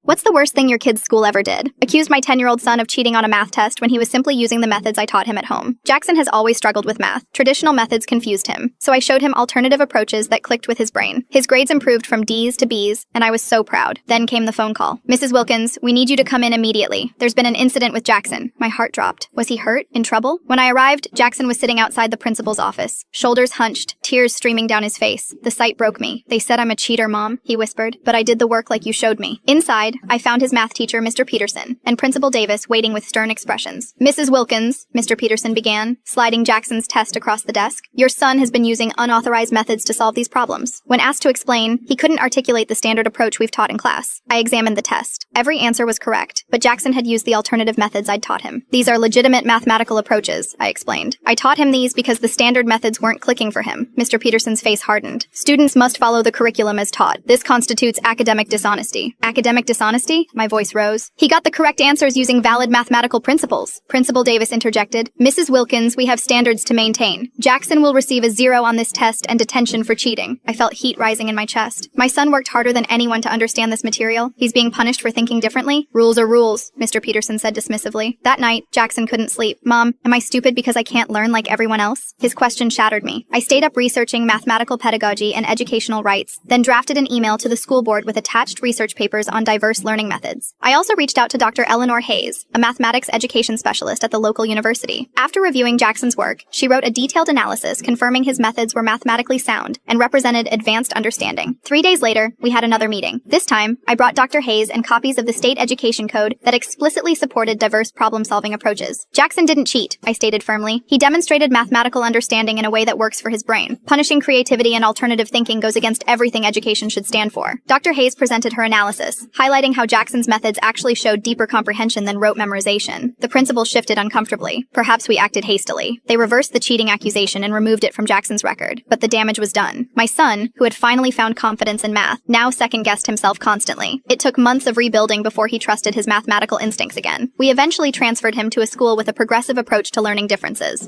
What's the worst thing your kid's school ever did? Accused my 10-year-old son of cheating on a math test when he was simply using the methods I taught him at home. Jackson has always struggled with math. Traditional methods confused him, so I showed him alternative approaches that clicked with his brain. His grades improved from D's to B's, and I was so proud. Then came the phone call. "Mrs. Wilkins, we need you to come in immediately. There's been an incident with Jackson." My heart dropped. Was he hurt? In trouble? When I arrived, Jackson was sitting outside the principal's office, shoulders hunched, tears streaming down his face. The sight broke me. "They said I'm a cheater, Mom," he whispered, "but I did the work like you showed me." Inside, I found his math teacher, Mr. Peterson, and Principal Davis waiting with stern expressions. "Mrs. Wilkins," Mr. Peterson began, sliding Jackson's test across the desk, "your son has been using unauthorized methods to solve these problems." When asked to explain, he couldn't articulate the standard approach we've taught in class. I examined the test. Every answer was correct, but Jackson had used the alternative methods I'd taught him. "These are legitimate mathematical approaches," I explained. "I taught him these because the standard methods weren't clicking for him." Mr. Peterson's face hardened. "Students must follow the curriculum as taught. This constitutes academic dishonesty." Academic dishonesty? My voice rose. "He got the correct answers using valid mathematical principles." Principal Davis interjected. "Mrs. Wilkins, we have standards to maintain. Jackson will receive a 0 on this test and detention for cheating." I felt heat rising in my chest. My son worked harder than anyone to understand this material. He's being punished for thinking differently? "Rules are rules," Mr. Peterson said dismissively. That night, Jackson couldn't sleep. "Mom, am I stupid because I can't learn like everyone else?" His question shattered me. I stayed up researching mathematical pedagogy and educational rights, then drafted an email to the school board with attached research papers on diverse learning methods. I also reached out to Dr. Eleanor Hayes, a mathematics education specialist at the local university. After reviewing Jackson's work, she wrote a detailed analysis confirming his methods were mathematically sound and represented advanced understanding. 3 days later, we had another meeting. This time, I brought Dr. Hayes and copies of the state education code that explicitly supported diverse problem-solving approaches. "Jackson didn't cheat," I stated firmly. "He demonstrated mathematical understanding in a way that works for his brain. Punishing creativity and alternative thinking goes against everything education should stand for." Dr. Hayes presented her analysis, highlighting how Jackson's methods actually showed deeper comprehension than rote memorization. The principal shifted uncomfortably. Perhaps we acted hastily. They reversed the cheating accusation and removed it from Jackson's record, but the damage was done. My son, who had finally found confidence in math, now second-guessed himself constantly. It took months of rebuilding before he trusted his mathematical instincts again. We eventually transferred him to a school with a progressive approach to learning differences.